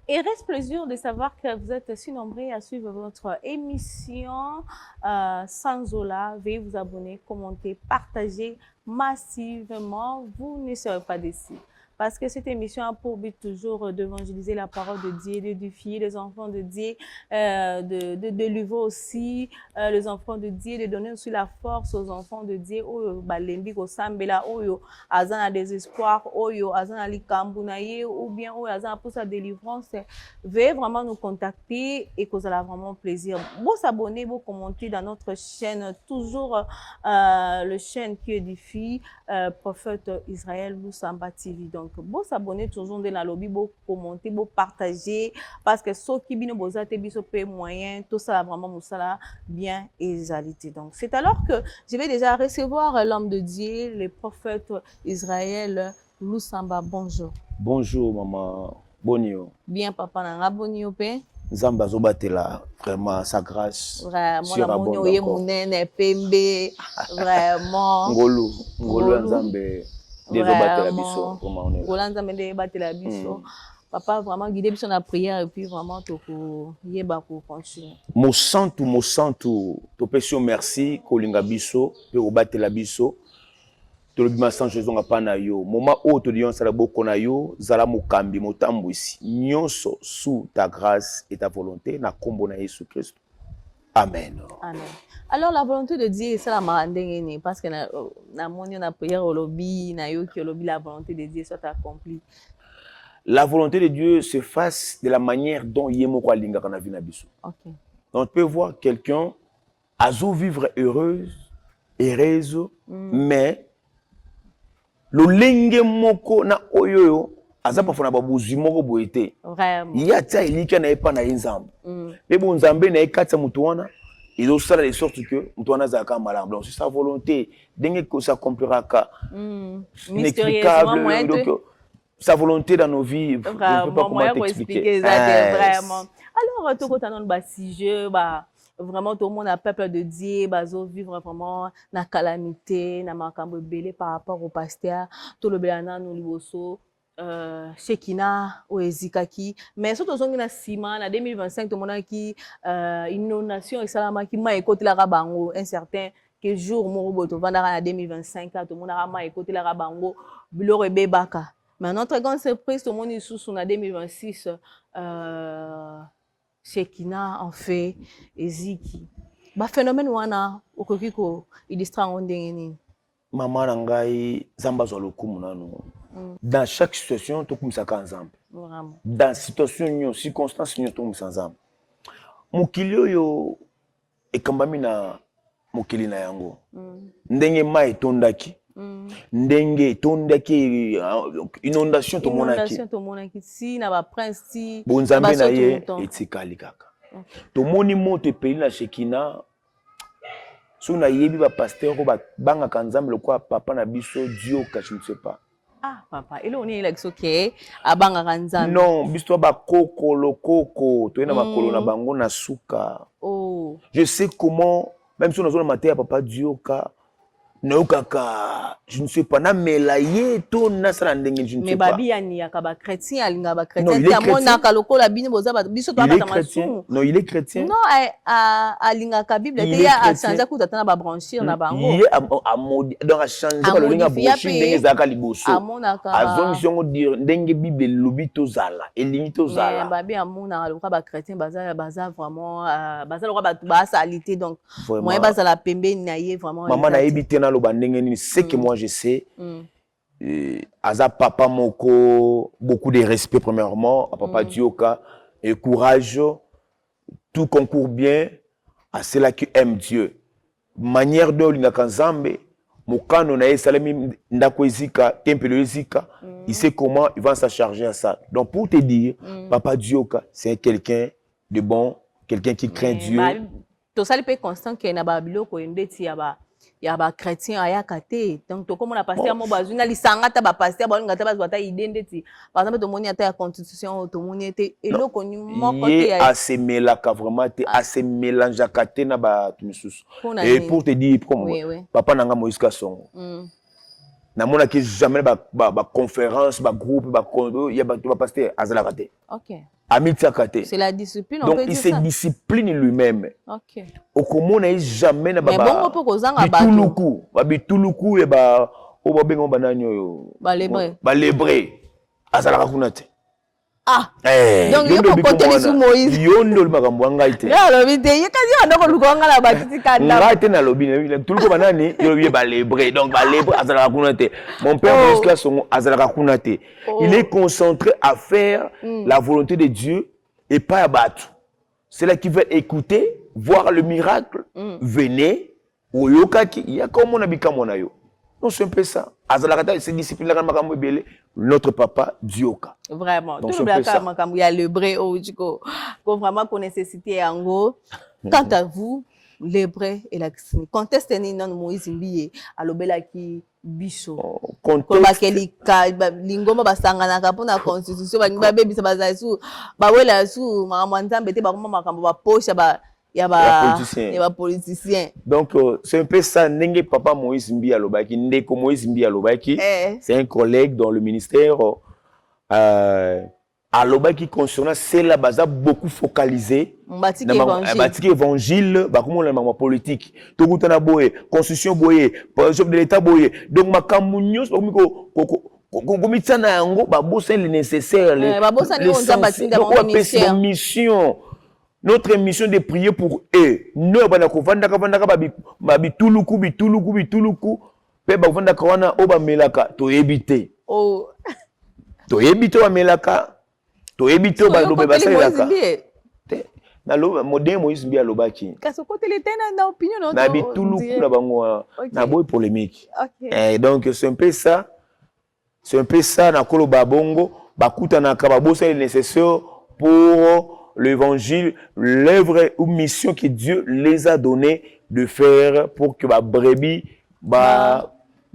Et reste plaisir de savoir que vous êtes si nombreux à suivre votre émission sans Zola. Veuillez vous abonner, commenter, partager massivement. Vous ne serez pas déçus. Parce que cette émission a pour but toujours d'évangéliser la parole de Dieu, d'édifier les enfants de Dieu, de l'UVO aussi, les enfants de Dieu, de donner aussi la force aux enfants de Dieu. Oyo balembi ko sambela, oyo azana désespoir, oyo azana likambunaye, ou bien oyo azana pour sa délivrance. Veuillez vraiment nous contacter et que ça a vraiment plaisir. Vous s'abonner, vous commenter dans notre chaîne, toujours le chaîne qui édifie, prophète Israël Lusamba TV. Donc, vous s'abonner toujours dans la lobby, vous commenter, vous partager, parce que ceux qui viennent vous aider, biso paye moyen, tout ça vraiment moussala bien exalité. Donc, c'est alors que je vais déjà recevoir l'homme de Dieu, le prophète Israël Lusamba. Bonjour. Bonjour maman Bonio. Bien papa nanga Bonio pe. Nzamba zobatela vraiment sa grâce. Vraiment Bonio ye munene pembe vraiment. Ngolo Nzambe dézobatela biso comment on est. Ngolo Nzambe dézobatela biso. Papa vraiment guider biso na prière et puis vraiment toko yeba ko continuer. Mo santu to pesio merci kolinga biso pe obatela biso. To le bimasan Jésus nga pa na yo moment où to dion sala boko na yo zala mokambi motambwisi nyonso sous ta grâce et ta volonté na kombo na Jésus Christ. Amen. Amen. Alors la volonté de Dieu c'est la marandengeni parce que na moni na prière au lobby na yo ki lobby la volonté de Dieu soit accomplie. La volonté de Dieu se fasse de la manière dont yemoko alinga kana vina biso. OK. Donc tu peux voir quelqu'un azo vivre heureuse mais le lenge moko na oyoyo azapa fona babuzi moko boete vraiment ya tia ilika na epa na nzambe pe bon nzambe na ekatsa mutu wana izo sala de sorte que mutu wana zaka malamu. Donc c'est sa volonté denge que ça accomplira ka inexplicable. Donc sa volonté dans nos vies, je ne peux pas comment t'expliquer vraiment. Alors tout côté non ba sujet ba vraiment tout le monde a peuple de Dieu bazo vivre vraiment na calamité na makambo belé par rapport au pasteur tout le belana nous liboso Shekina ou Ezikaki mais surtout zongi na sima na 2025 tout le monde qui inondation et salama qui m'a écouté la rabango un certain que jour mo roboto vendara na 2025 tout le monde a m'a écouté la rabango bilore bebaka. Mais notre grande surprise tout le monde est sous na 2026 Shekina en fait Eziki ba phénomène wana okokiko idistra ondengeni mama na ngai zamba zo lokumu nanu dans chaque situation to kumisaka nzambe vraiment dans situation nyo circonstance nyo to kumisa nzambe mokili oyo ekambami na mokili na yango ndenge mai tondaki ndenge tondaki inondation to monaki si na ba prince si bonzambe na ye etikali kaka to moni moto epeli na Shekina so na yebi ba pasteur ba banga kanzambe lokwa papa na biso Dieu ka je ne sais pas papa ele oni like soke abanga kanzambe non biso ba koko lokoko to ena makolo na bango na suka je sais comment même si on a zone matin papa Dieu ka na ukaka je ne sais pas na melaye to na sala ndenge je ne sais pas mais babi yani yakaba chrétien alinga ba chrétien ta mona ka lokola bino boza biso to ba chrétien non il est chrétien non alinga ka bible te ya a changer ku tata na ba branchir na bango il est à donc a changer ba lolinga branchir ndenge zaka liboso azongi songo dire ndenge bible lobi to zala elingi to zala mais babi amona lokola ba chrétien baza vraiment baza lokola ba salité donc moi baza la pembe na ye vraiment maman na ebité na ce que moi je sais, Aza papa moko, beaucoup de respect premièrement, à papa Dioka, et courage, tout concourt bien à ceux-là qui aiment Dieu. Manière de l'inakanzambe, mokano na esalemi ndako ezika, tempelo ezika, il sait comment il va s'en charger à ça. Donc pour te dire, papa Dioka, c'est quelqu'un de bon, quelqu'un qui craint Dieu. Tout ça, il peut constant qu'il y a un babilo qui est il y a des chrétiens à Yakate. Donc, comme on a passé à mon bazou, na lisanga ta ba passer à bon gata bazwata idendeti. Par exemple, tout le monde a constitution, tout le monde était et le connu mon côté à se mêlaka vraiment à se mélanger kate na ba tumisus. Et pour te dire comment papa nanga Moïse Kasongo. Na mona ki jamais ba conférence, ba groupe, ba il y a ba passer à Zalakate. OK. C'est la discipline, on donc peut il dire se ça. discipline lui-même. Ok. Okomona jamais na Mais bon, on peut causer un bituluku, bituluku et o bengo bananyo lébré. Azalaka kuna te. Ah. Donc il faut compter les sous Moïse. Yondo le makambo ngaite. Ya lobi te, yekazi andoko lukonga la batiti kanda. Ngaite na lobi, tuluko banani, yobi lébré. Donc lébré azalaka kuna te. Mon père jusqu'à son azalaka kuna te. Il est concentré à faire la volonté de Dieu et pas à battre. C'est là qui veut écouter, voir le miracle, venez, oyokaki, il y a comme on a bika mon ayo. Non, c'est un peu ça. Azalakata, c'est discipline là makambo belé, notre papa Dioka. Vraiment. Tout le blaka makambo, il y a le bré au diko. Qu'on vraiment qu'on nécessité en gros. Quant à vous, le bré et la kisimi. Conteste ni non Moïse Mbiye, alobela ki biso. Conteste. Lingoma basangana kapona constitution ba bebisa bazasu ba wela su makamwanzambe te ba makambo ba posha ba ya ba politicien. Donc c'est un peu ça ndenge papa Moïse Mbiye alobaki ndeko Moïse Mbiye alobaki. C'est un collègue dans le ministère alobaki concernant c'est la base beaucoup focalisé batik évangile bakomona ma politique tokutana boye constitution boye chef de l'état boye donc makambo nyos komitana yango babosa le nécessaire les mission notre mission de prier pour eux nous bana kovanda bituluku pe bavanda kawana obamelaka to éviter to éviter bamelaka to éviter balobe basalaka na lo modèle Moïse Mbiye alobaki kasi côté les na opinion na bituluku na bango na boy polémique. Et donc c'est un peu ça na kolo babongo bakuta na kababosa le nécessaire pour l'évangile, l'œuvre ou mission que Dieu les a donné de faire pour que ba brebis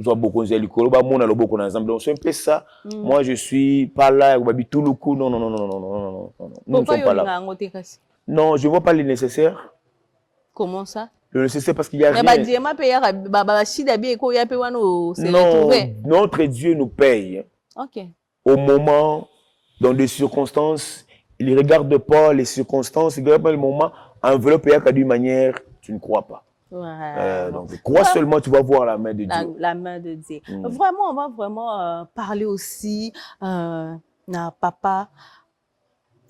soit beaucoup de l'école, donc c'est un peu ça. Moi je suis pas là, non. Nous ne sommes pas là. Non, je vois pas le nécessaire. Comment ça? Le nécessaire parce qu'il y a rien. Non, notre Dieu nous paye. Ok. Au moment, dans des circonstances, il ne regarde pas les circonstances, il ne regarde pas le moment, enveloppe d'une manière, tu ne crois pas. Donc, crois seulement, tu vas voir la main de Dieu. La main de Dieu. Vraiment, on va vraiment parler aussi na papa,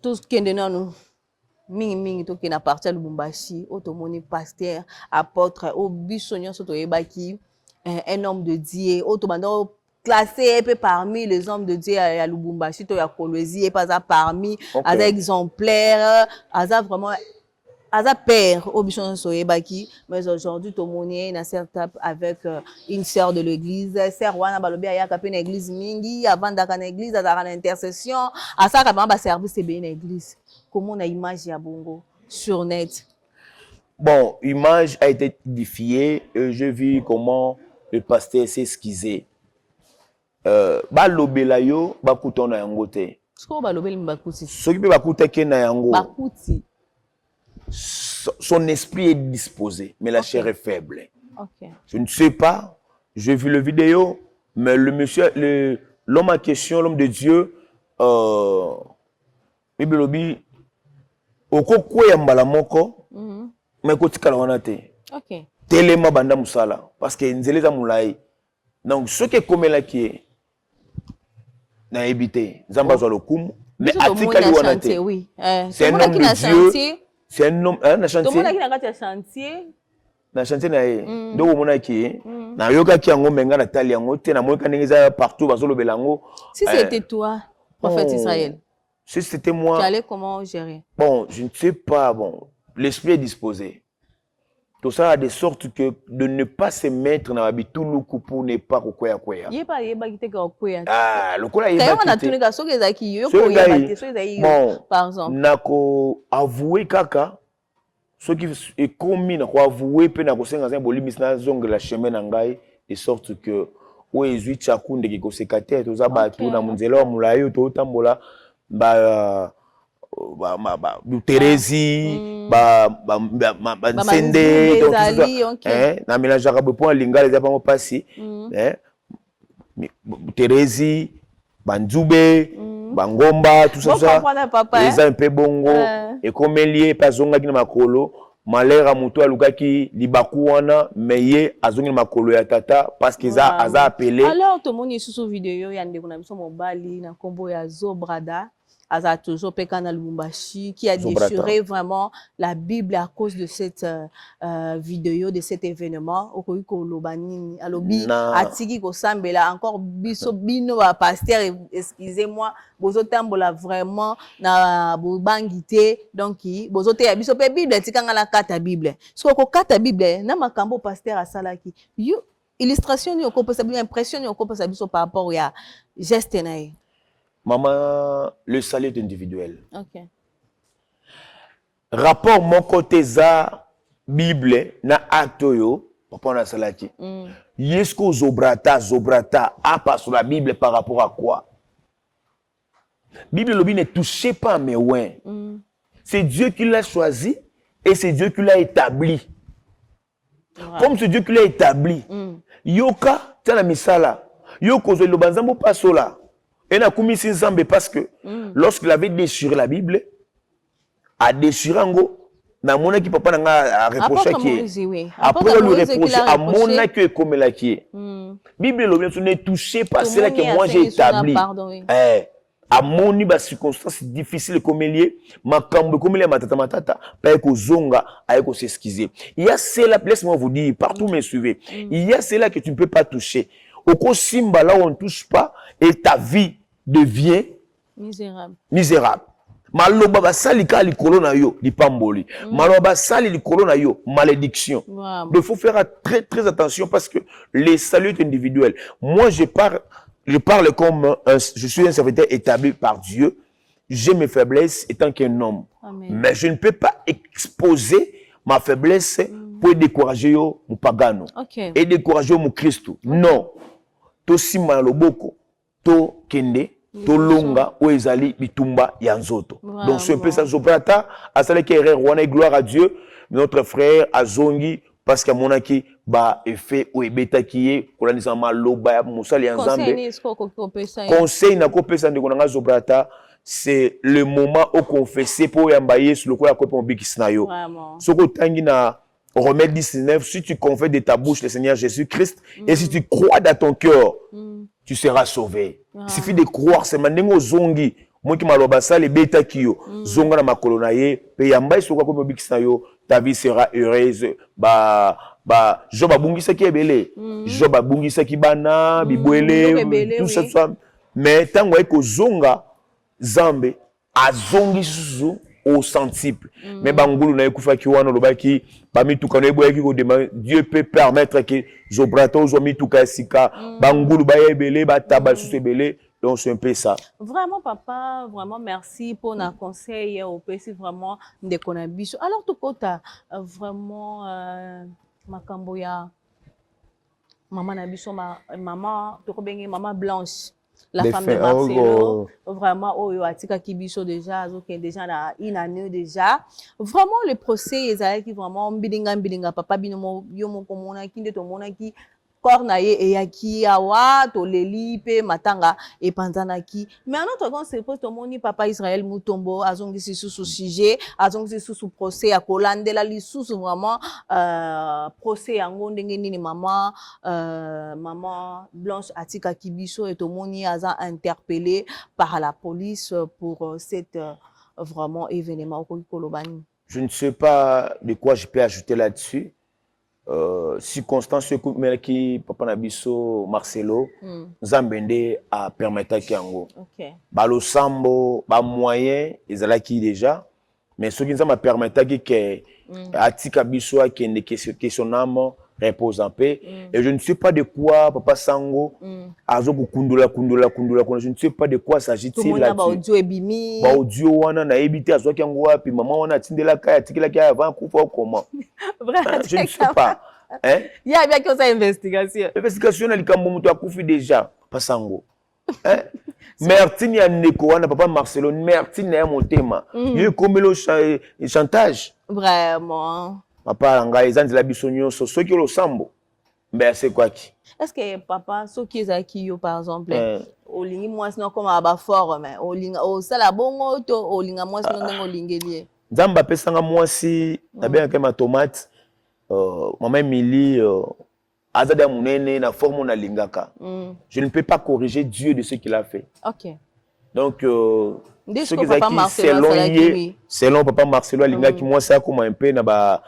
tout ce qui est de nous. Mingi to qui na parti à Lubumbashi, automoni pasteur, apôtre, au bisonnion soto ebaki, un homme de Dieu, automando classé parmi les hommes de Dieu à Lubumbashi, to ya Kolwezi et pas parmi, à exemplaire, à vraiment Aza père au bichon soyebaki, mais aujourd'hui tout monde est dans cette étape avec une sœur de l'église, sœur wana balobi aya kapé na église mingi avant d'aka na église à la intercession, à ça ka ba service c'est bien église. Comment on a image ya bongo sur net? Bon, image a été édifiée, j'ai vu comment le pasteur s'est esquissé. Ba lobela yo ba kutona yango te. Sko ba lobeli mbakuti. Soki pe ba kutake na yango. Bakuti. Son esprit est disposé, mais la chair est faible. Okay. Je ne sais pas, j'ai vu le vidéo, mais le monsieur, l'homme en question, l'homme de Dieu, Bibelobi, oko kwe mbala moko, mais kotika la wanate. Ok. Telema banda musala, parce que nzeleza mulai. Donc ce qui est comme là qui est, na évité, zamba zo lokumu, mais atika li wanate. Oui. C'est un homme de Dieu. C'est un homme, na chantier. Tout le monde qui na chantier. Na chantier na ye. Ndo mona ki na yoka ki yango menga na tali yango te na moka ndengeza partout bazolo belango. Si c'était toi, prophète Israël. Si c'était moi. Tu allais comment gérer? Bon, je ne sais pas, bon, l'esprit est disposé. Tout ça a de sorte que de ne pas se mettre dans l'habitude pour ne pas koya koya. Yeba kite ka koya. Ah, le kola yeba kite. Quand on a tourné ka soki ezaki yo koya ba so ezaki par exemple. Nako avouer kaka ce qui est commis na ko avouer pe na ko senga za bolimi na zonge la chemin na ngai de sorte que o ezui chakunde ki ko sekate to za ba tu na munzela wa mulayo to tambola ba Thérèse, Nsende, na mélange à pour linga les pas passé, Thérèse, Banzube, Bangomba, tout ça. Les un peu bongo. Et comme lié, pas zonga qui na makolo. Malera muto alukaki libakuana meye azongi makolo ya tata parce que ça aza appelé. Alors tout le monde est sur vidéo ya ndeko na biso mobali na kombo ya Zobrada. Aza toujours Pekana Lubumbashi qui a déchiré vraiment la Bible à cause de cette vidéo, de cet événement. Okoiko Lobani, Alobi, Atiki Kosambela, encore Biso Bino à pasteur, excusez-moi, Bozotambola vraiment, na Bobangité, donc, Bozote ya Biso Bible, Tikanga la Kata Bible. Ce qu'on Kata Bible, na Makambo pasteur à Salaki. Illustration, ni Oko Posabi, impression, ni Oko Posabi par rapport à geste naï. Maman, le salut est individuel. Ok. Rapport mon côté za Bible na actoyo, papa na salati. Yesko Zobrata a pas sur la Bible par rapport à quoi? Bible ne touchez pas mes ouins. C'est Dieu qui l'a choisi et c'est Dieu qui l'a établi. Comme c'est Dieu qui l'a établi. Yoka, tiens la misala. Yoko zo lobanzambo pasola. Et n'a commis Nzambe parce que lorsqu'il avait déchiré la Bible, a déchiré ngo na mona qui papa n'a reproché qui après le reprocher à mona qui est comme la qui est. Bible le ne touchez pas celle que moi j'ai établi. À mon niveau circonstances difficiles comme lié makambo comme lié matata pas que zonga avec ko s'excuser. Il y a cela, laisse-moi vous dire, partout me suivez. Il y a cela que tu ne peux pas toucher. Au simba là où on ne touche pas et ta vie devient misérable. Maloba basali ka likolo na yo lipamboli. Maloba basali likolo na yo malédiction. Il faut faire très très attention parce que les saluts individuels. Moi je parle comme je suis un serviteur établi par Dieu. J'ai mes faiblesses étant qu'un homme. Amen. Mais je ne peux pas exposer ma faiblesse pour décourager yo mon pagano et décourager mon Christ. Non. To simba loboko. To kende, to longa, ou ezali, bitumba, yanzoto. Donc, c'est un peu ça. Zobrata, à celle qui est roi, gloire à Dieu, notre frère, Azongi, parce qu'à mon aki, bah, effet, ou ebeta qui est, qu'on a dit, loba, moussali, yanzambe. Conseil, n'a pas pensé de qu'on a Zobrata, c'est le moment où confesser pour yambaye sur le coup, à quoi on bikisnayo. Ce que tangi na, Romains 19, si tu confesses de ta bouche le Seigneur Jésus-Christ, et si tu crois dans ton cœur, tu seras sauvé. Il suffit de croire. C'est maintenant zongi. Moi qui m'aloba ça les bêta kiyo. Zonga na makolonaye. Pe yamba isoka comme bikisnayo. Ta vie sera heureuse. Job abungisa ki ebele. Job abungisa ki bana, bibwele, tout ça, tout ça. Mais tant que zonga zambe azongi susu au centuple. Mais bangulu na ekufa ki wana lobaki parmi tout quand Dieu peut permettre que Zobrato zomi tout sika bangulu ba ebele ba tabal sous ebele. Donc c'est un peu ça. Vraiment papa, vraiment merci pour nos conseils au PC vraiment de konabiso. Alors tout kota vraiment makambo ya maman nabiso maman to ko benge maman Blanche. La femme de Marcelo, vraiment, oh, Atika Kibiso déjà, déjà là, une année déjà. Vraiment, le procès, qui vraiment, bidinga, papa, binomo, yomo, komona, kinde, tomona, ki, kornaye, et yaki, awa, toleli, pe, matanga, et panzanaki. Mais en autre temps, c'est pour tomoni, papa Israël Moutombo, azongi sous sujet, azongi sous procès, à Kolande, la li sous vraiment, procès, en gondengeni, maman, maman Blanche Atika Kibiso, et tomoni, aza interpellé par la police pour cet vraiment événement. Je ne sais pas de quoi je peux ajouter là-dessus. Circonstance qui papa nabiso Marcelo Zambende a permettre kiango balo sambo ba moyen ezalaki déjà mais ce qui nous a permettre que atika biso qui ne questionnamo repose en paix et je ne sais pas de quoi papa sango azo kundula je ne sais pas de quoi s'agit-il là ba audio ebimi ba audio wana na ebité azo kiango wapi maman wana tindela kaya tikila kaya avant kufa comment je ne sais pas hein il y a bien que ça investigation elle kambo muto akufi déjà papa sango hein Mertine ya ndeko wana papa Marcelo Mertine ya motema yo komelo chantage vraiment papa ngai ezanzela biso nyonso soki lo sambo Mais c'est quoi qui? Est-ce que papa, ce qui est qui par exemple, au lingi moi sinon comme à fort mais au linga au sala bongo to au linga moi sinon ndengo lingeli. Nzamba pesanga moi si na bien que ma tomate maman Emily azada munene na forme na lingaka. Je ne peux pas corriger Dieu de ce qu'il a fait. OK. Donc ce qui selon papa Marcelo Alinga qui moi ça comme un peu na ba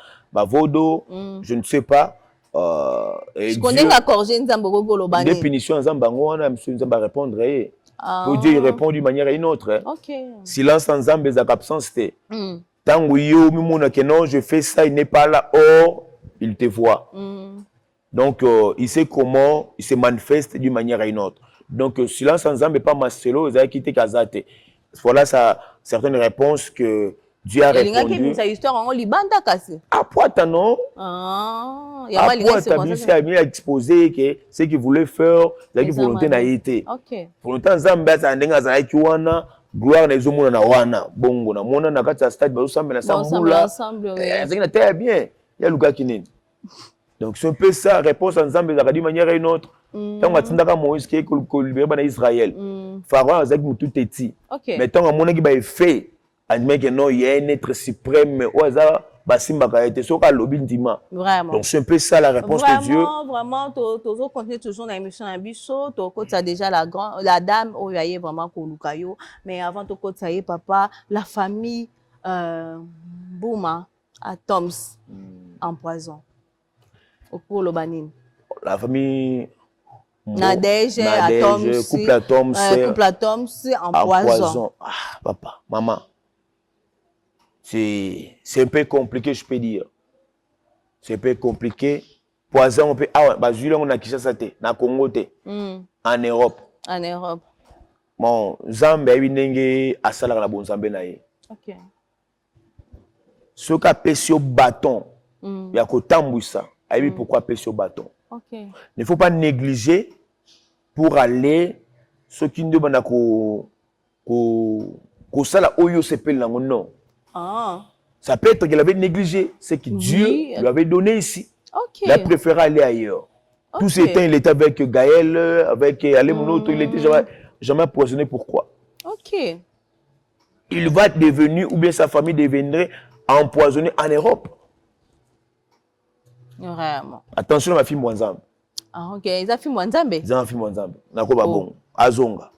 vodo, je ne sais pas. Je connais la corriger Nzambo Golobani. Des punitions Nzamba ngona monsieur Nzamba répondre pour Dieu il répond d'une manière et une autre. OK. Silence en Nzamba des absences té. Tango yo mimuna que non je fais ça il n'est pas là or il te voit. Donc il sait comment il se manifeste d'une manière et une autre. Donc silence en Nzamba pas Marcelo ils a quitté Kazate. Voilà ça certaines réponses que Dieu a répondu. À Poita, non? À Poita, il a exposé que ce qu'il voulait faire, c'est qu'il volonté n'a été. Pour longtemps, Zambia, ça a été wana, gloire n'a pas na wana, bongo na mona na kata stade, ba ensemble na sambula. C'est qu'il a bien. Il y a le gars qui n'est. Donc c'est un peu ça, réponse en Zambia, d'une manière et une autre. Tant que tu as Moïse qui est libéré par Israël, Pharaon a dit que tout est dit. Mais tant que mon équipe a fait. Que non, il y a un être suprême. Vraiment. Donc c'est un peu ça la réponse de Dieu. Vraiment, tu continues toujours dans l'émission Abisso. Tu as déjà la dame, où il y a vraiment Kolukayo. Mais avant de continuer, papa, la famille Bouma à Toms en poison. Au cours Lobanine. La famille Nadège à Toms. Couple à Toms en poison. Ah, papa, maman. C'est un peu compliqué, je peux dire. C'est un peu compliqué. Poison, on peut. Ah ouais, bah, on a Kinshasa, na Congo, en Europe. En Europe. Bon, Zambie, il y a à Salar la bonne Zambie. Ok. Ce qu'a pêché au bâton, il y a qu'au tambouissa. Pourquoi pêcher au bâton? Ok. Il ne faut pas négliger pour aller ce qui ne demande qu'au sala oyo s'appelle non. Ça peut être qu'il avait négligé ce que Dieu lui avait donné ici. Il a préféré aller ailleurs. Tout ce temps, il était avec Gaël, avec Alemonoto, il n'était jamais poisonné. Pourquoi? Il va devenir, ou bien sa famille deviendrait empoisonnée en Europe. Vraiment. Attention, ma fille Mwanzambe. Ah, ok. Ils ont fait Mwanzambe? Ils ont fait Mwanzambe. Nakoba bon. Azonga.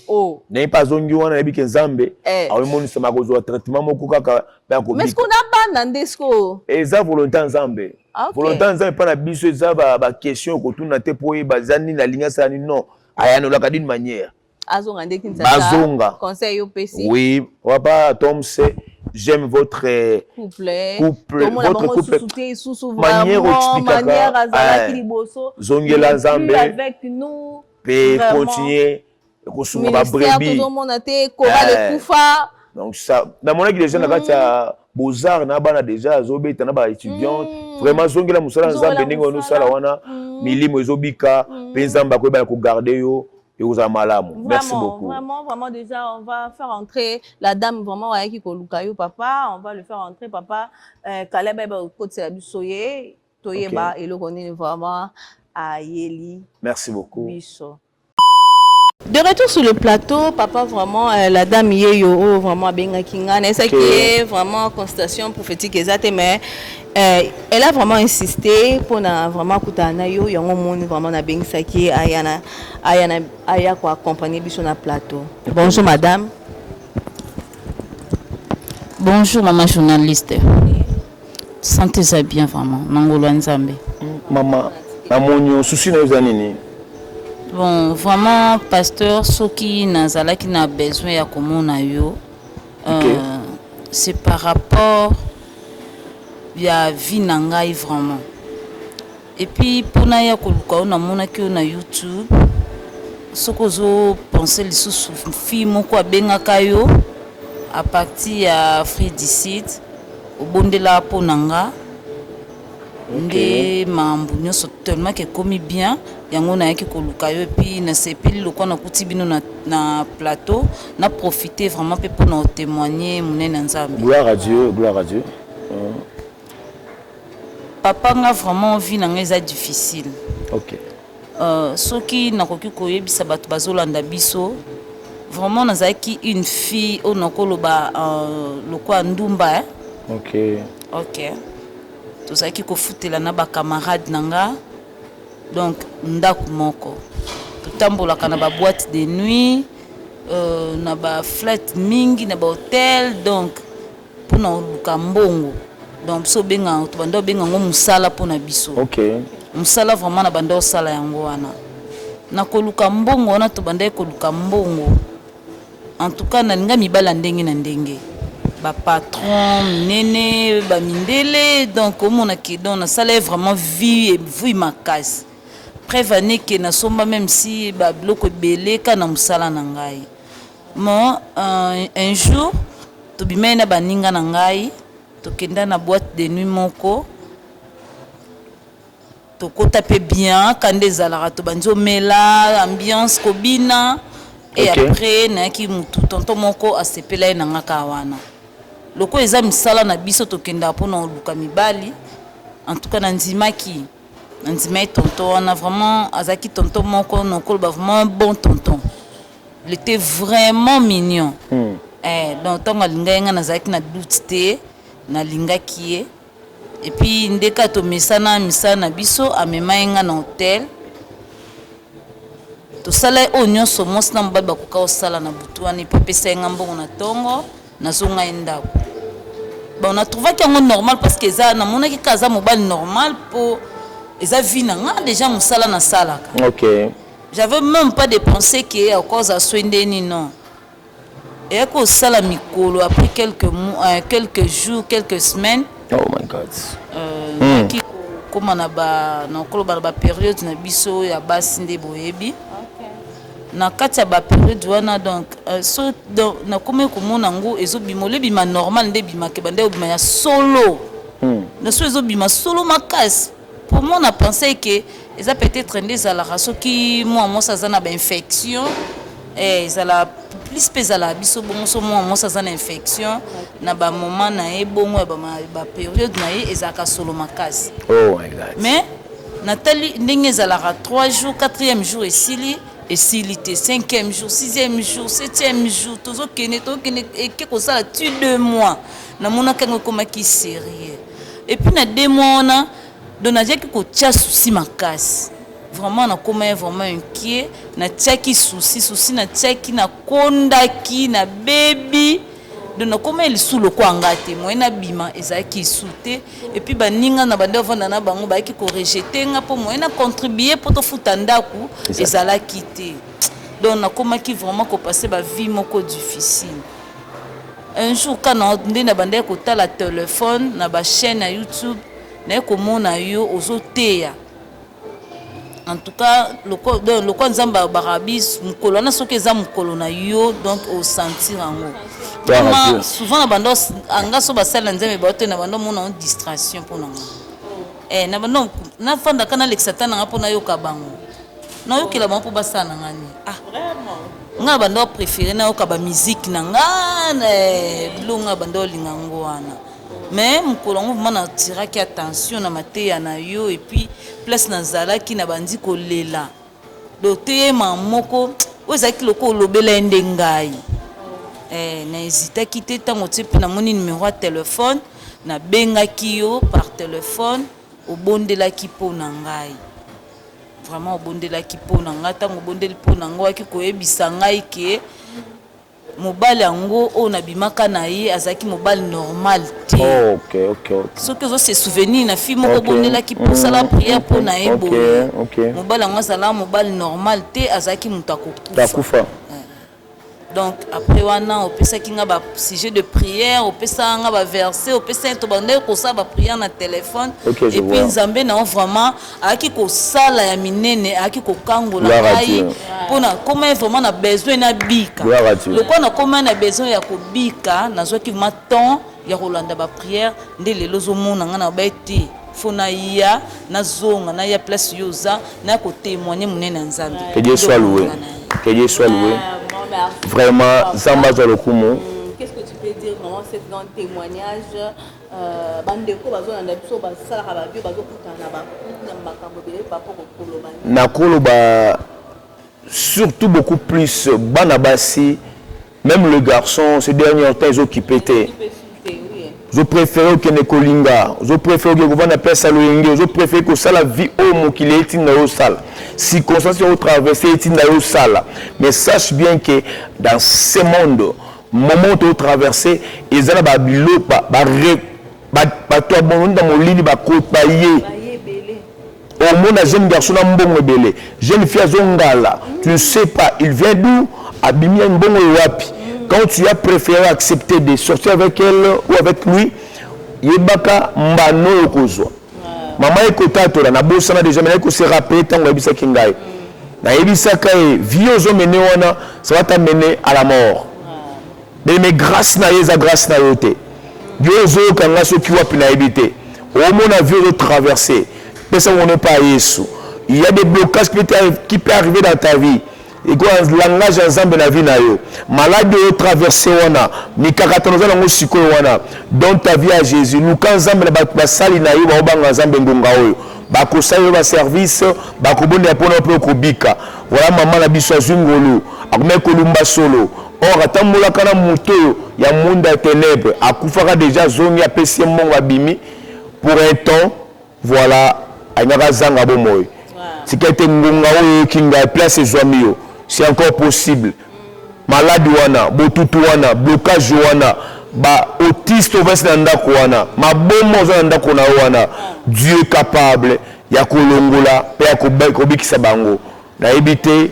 Oh. N'est pas zongi wana nabi ke Nzambe. Awe moni sama kozwa traitement moko kaka ba ko. Mais ce qu'on a pas dans desco. Eza volonté Nzambe. Volonté Nzambe pas na biso eza ba question ko tuna te po ba zani na linga sani non. Aya no la d'une manière. Azonga ndeki nzaka. Azonga. Conseil au PC. Oui, papa Tom c'est j'aime votre couple. Votre couple. Manière azala kiliboso. Zongela Nzambe. Avec nous. Peut continuer. Donc ça dans mon église na kati ya Beaux-Arts na bana déjà azobeta na ba étudiant vraiment zongela musala Nzambe ndingo no sala wana milimo ezobika pe Nzamba ko ba ko garder yo et aux amalamu. Merci beaucoup. Vraiment déjà on va faire entrer la dame vraiment wa ki ko lukayo papa, on va le faire entrer papa Kaleba ba côté ya bisoye toyeba et le connaît vraiment à Yeli. Merci beaucoup. Biso. De retour sur le plateau, papa, vraiment, la dame Yeyo, vraiment, Benga Kingane, c'est qui est vraiment constatation prophétique exacte, mais elle a vraiment insisté pour vraiment Koutana Yo, Yango Moun, vraiment, na Benga Saki, Aya, quoi, accompagner sur le plateau. Bonjour, madame. Bonjour, maman journaliste. Sentez-vous bien, vraiment, Nangolo Nzambe. Maman, maman, souci na uzanini. Bon, vraiment, pasteur, ce qui n'a besoin de komona yo, c'est par rapport à la vie nangai vraiment. Et puis, pour na ya koluka on a mona ki na YouTube, ce que je pense les sous film ko benga kayo à partir à Fredicide au bondela ponanga. Nde mambu nyoso tellement que komi bien yango na yaki koluka yo puis na sepeli lokwa na kuti bino na plateau na profiter vraiment pe pour nous témoigner munene Nzambe. Gloire à Dieu, gloire à Dieu. papa nga vraiment vie na nga eza difficile. OK. Soki nakoki koyebisa bato bazolanda biso vraiment nazalaki une fille oyo nakoloba lokwa ndumba. OK. Tozalaki kofutela na bacamarade na nga donc ndako moko totambolaka na baboîte de nuit na baflat mingi na bahotel donc mpona oluka mbongo donc biso tobanda obenga ngo mosala mpona biso. Mosala vraiment na banda osala yango wana na koluka mbongo wana tobanda koluka mbongo en tout cas nalinga mibala ndenge na ndenge patron minene bamindele donc omonaki donc nasala vraiment vie makasi preuve que nasomba même si babiloko ebele ka na mosala na ngai. Mo un jour tobimai na baninga na ngai tokenda na boîte de nuit moko tokota pe bien kande ezalaka tobandi omela ambiance kobina et après nayaki mutu tonton moko asepela ye na nga ka wana loko eza misala na biso tokenda mpona oluka mibali en tout cas nandimaki tonton wana vraiment azaki tonton moko nokoloba vraiment un bon tonton. Il était vraiment mignon. Donc ntango alingaki nga nazalaki na doute te nalingaki ye et puis ndeka tomesana misala na biso amemai nga na hotel tosala oyo nyonso mwasi na mobali bakoka osala na butu wana epo apesa ye nga mbongo na ntongo nazonga ye ndako. Bon natrouvaki yango normal parce que eza namonaki ka aza mobali normal mpo eza vie na nga déjà mosala nasalaka. J'avais même pas de penser que à cause à soindeni non. Et que ça la mikolo après quelques mois, quelques jours, quelques semaines. Oh my God. Qui comme on a ba période na biso ya basi nde boyebi. Na kati ya ba période wana donc so na comme komona ngo ezo bimole bima normal nde bima ke bande bima ya solo. Na so ezo bima solo makasi. Pour moi on a pensé que ils ont peut-être des alaraso qui moi ça ça na ba infection et ça la plus pesa la biso bon so moi ça ça na infection na ba moment na e bongo ba période na e ezaka solo makasi. Oh my God. Mais Nathalie ndenge zalara 3 jours 4e jour et s'il était 5e jour 6e jour 7e jour tozo kene et que ko ça tu 2 mois na mona kango koma ki sérieux et puis na 2 mois na donc j'ai que tia souci makasi vraiment na koma vraiment inquiet na tia ki souci na tia ki na kondaki na baby donc na koma il sous le ko angate moi na bima ezaki souté et puis baninga na bande vanda na bango ba ki ko rejeter nga pour moi na contribuer pour to futa ndaku ezala quitter donc na koma ki vraiment ko passer ba vie moko difficile. Un jour quand na bande ko ta la téléphone na ba chaîne na YouTube na komona yo ozoteya en tout cas le ko nzamba barabis mukolo na soki eza mukolo na yo donc au sentir ango souvent na bando anga so basala nzambe bato na bando mona distraction pona na bando na fanda kana lexatana nga pona yo kabango na yo kila bango basala ngani vraiment nga bando préféré na yo ka ba musique na nga bilonga bando lingango wana. Mais mukolo ngo vraiment tiraki attention na mateya na yo et puis place na zala ki na bandi ko lela dote mamoko ozaki loko lobela ndengai na hésita quitter tango type na moni numéro de téléphone na bengaki yo par téléphone obondela ki po na ngai vraiment obondela ki po na ngai tango bondeli po na ngai ki koyebisa ngai ke mobali yango o na bimaka na ye azaki mobali normal te. OK. Ce que se souvenir na fille moko bondela ki pour sala prière pour na ye boye. Mobali yango azala mobali normal te azaki mutako kufa. Donc après wana opesa ki nga ba sujet de prière, opesa nga ba verset, opesa to bande ko sa ba prière na téléphone et puis nzambe na vraiment aki ko sala ya minene aki ko kangola ngai pona comment vraiment na besoin na bika. Le quoi na comment na besoin ya ko bika na zo ki maton ya kolanda ba prière nde lelo zo mona nga na ba ete fona ya na zonga na ya place yoza na ko témoigner munene nzambe. Que Dieu soit loué. Que Dieu soit loué. Vraiment, Zamba Zalokumo. Qu'est-ce que tu peux dire vraiment cette grande témoignage. Bandeko bazolanda biso basalaka babio bazokutana na makambo belé papa kokoloba. Na koloba surtout beaucoup plus banabasi, même le garçon ces derniers temps ils occupé té. Je préfère que Nekolinga, je préfère que vous appelle ça le je préfère que ça la vie au mot qu'il est dans le salle. Si conscience au traverser est dans le salle. Mais sache bien que dans ce monde, moment où traverser, ils ont ba bilo ba toi bon dans mon lit ba côte ba yé. Au monde un jeune garçon un bon belé. Jeune fille zongala, tu ne sais pas, il vient d'où? Abimi un bon wapi. Quand tu as préféré accepter de sortir avec elle ou avec lui, yebaka mbano yokozwa. Maman ekotatora na bosana déjà mais ko se rappeler tant yebisa kingai. Na yebisa kai viozo mené wana ça va t'amener à la mort. Mais grâce na yeza grâce na yote. Viozo kanga so kiwa pina ebité. Au monde a vu traverser. Personne on n'est pas Yesu. Il y a des blocages qui peuvent arriver dans ta vie. Et quoi langage ensemble na vie na yo malade yo traverser wana mikakatanoza nango sikoyo wana dans ta vie à Jésus nous quand ensemble ba sali na yo ba obanga ensemble ngonga oyo ba ko sali ba service ba ko bonde pona po ko bika voilà maman na biso azungolo akome ko lumba solo or atambola kana moto ya monde ya ténèbres akufaka déjà zone ya pesi monga bimi pour un temps voilà ainaka zanga bomoy c'est que te ngonga oyo kinga place ezwamio. C'est encore possible. Malade wana, botutu wana, blocage wana, ba autiste ovesi na ndako wana, mabomo ozo na ndako na wana. Dieu est capable ya kolongola pe ya kobikisa bango. Na ebite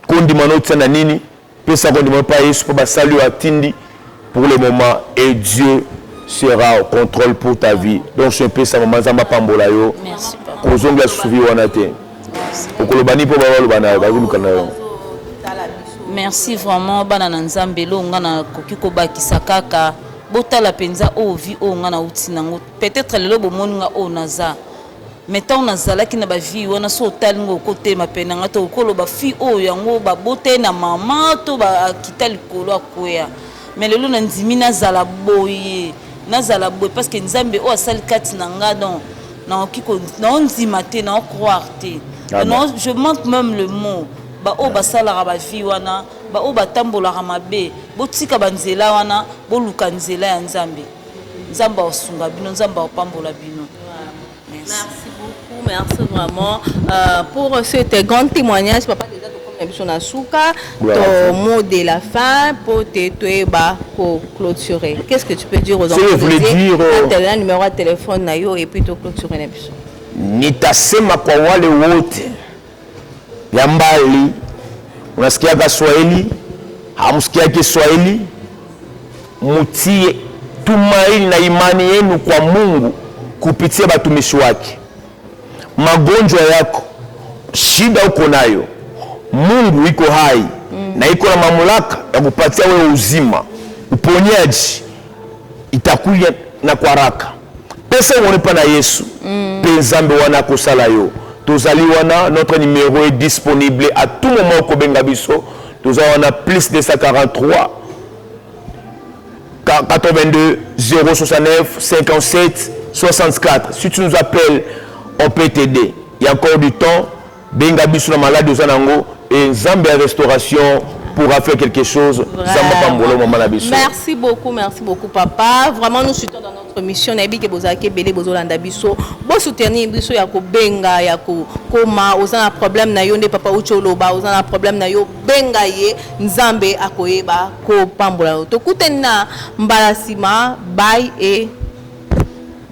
kondimano tsana nini, pesa kondimano pa Yesu po ba salut atindi pour le moment et Dieu sera au contrôle pour ta vie. Donc je peux ça maman zamba pambola yo. Merci papa. Kozonga suivi wana te. Okolobani po ba lobana ba lukana yo. Merci vraiment bana nzambe lo ngana kokiko bakisa kaka botala penza o vie o ngana utinango peut-être lelo bomoni nga o naza mais tant nazala ki na ba vie wana so talingo côté mapena ngato koloba fi o yango ba bote na mama to ba kitali kolo akoya mais lelo na ndimi nazala boye parce que nzambe o asali kati na nga donc na okiko na nzima te na croire te non je manque même le mot ba o basala ba vie wana ba o batambola mabe botika banzela wana boluka nzela ya nzambe nzamba osunga bino nzamba opambola bino. Merci beaucoup, merci vraiment pour ce grand témoignage papa déjà de comme na souka ton mot de la fin pour te clôturer. Qu'est-ce que tu peux dire aux enfants? Je voulais dire un numéro de téléphone na yo et puis te clôturer na biso. Nitasema kwa wale wote ya mbali unasikia Kiswahili hamsikia Kiswahili mutie tumaini na imani yenu kwa Mungu kupitia batumishi wake. Magonjwa yako shida uko nayo Mungu iko hai na iko na mamlaka ya kupatia wewe uzima uponyaji itakuja na kwa haraka. Pesa uonepa na Yesu penzambe wana kosala yo tozali wana notre numéro est disponible à tout moment ko benga biso tozana plus 243 82 069 57 64. Si tu nous appelles on peut t'aider. Il y a encore du temps benga biso na malade ozanango et Nzambe restauration pourra faire quelque chose. Merci beaucoup papa. Vraiment nous soutenons dans notre mission. Nabi ke bozake belé bozolanda biso. Bo soutenir biso ya ko benga ya ko koma ozana problème na yo nde papa ucholoba ozana problème na yo benga ye Nzambe akoyeba ko pambola. To kutena mbalasima bye et